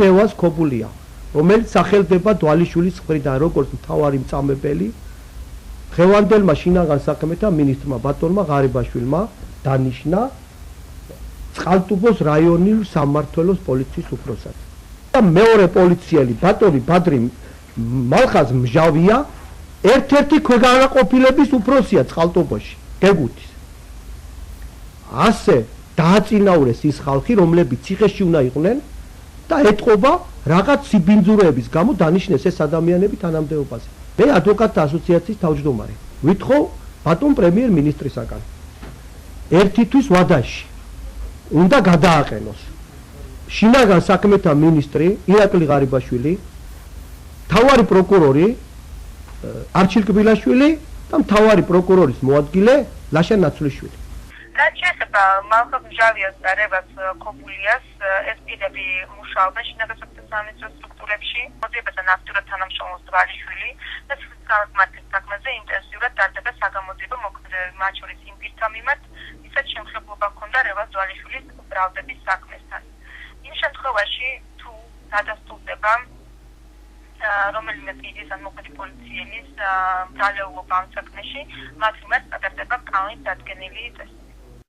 რევაზ ქობულია, რომელიც სახელდება დვალიშვილის მხრიდან როგორც მთავარი მწამებელი, დღევანდელმა შინაგან საქმეთა მინისტრმა ბატონმა ღარიბაშვილმა დანიშნა წყალტუბოს რაიონის სამმართველოს პოლიციის უფროსად. და მეორე პოლიციელი ბატონი ბადრი მალხაზ მჟავია, ერთ-ერთი ქვეგანაყოფილების უფროსია წყალტუბოში, გეგუთის. ასე დააწინაურეს ის ხალხი, რომლებიც ციხეში უნდა იყვნენ და ეთყობა რაღაც სიბინძურეების გამო დანიშნეს ეს ადამიანები თანამდებობაზე. მე ადვოკატთა ასოციაციის თავმჯდომარე. ვითხოვ ბატონ პრემიერ-მინისტრისაგან ერთი თვის ვადაში უნდა გადააყენოს შინაგან საქმეთა მინისტრი ირაკლი ღარიბაშვილი, მთავარი პროკურორი არჩილ კბილაშვილი და მთავარი პროკურორის მოადგილე ლაშა ნაცვლიშვილი. რაც შეეხება მალხაზ მჟავიას და რევაზ ქობულიას, ეს პირები მუშაობენ შინაგან საქმეთა სამინისტროს სტრუქტურებში, მოძიებასთან აქტიურად თანამშრომლობს დვალიშვილი და საგამოძიებო საქმეზე ინტენსიურად ტარდება საგამოძიებო მოქმედებები, მათ შორის იმ პირთა მიმართ, ვისაც შემხებლობა ჰქონდა რევაზ დვალიშვილის ბრალდების საქმესთან. იმ შემთხვევაში თუ დადასტურდება რომელიმე პირის ან მოქმედი პოლიციელის მდალეულობა ამ საქმეში, მათ მიმართ ტარდება კანონით დადგენილი წესი.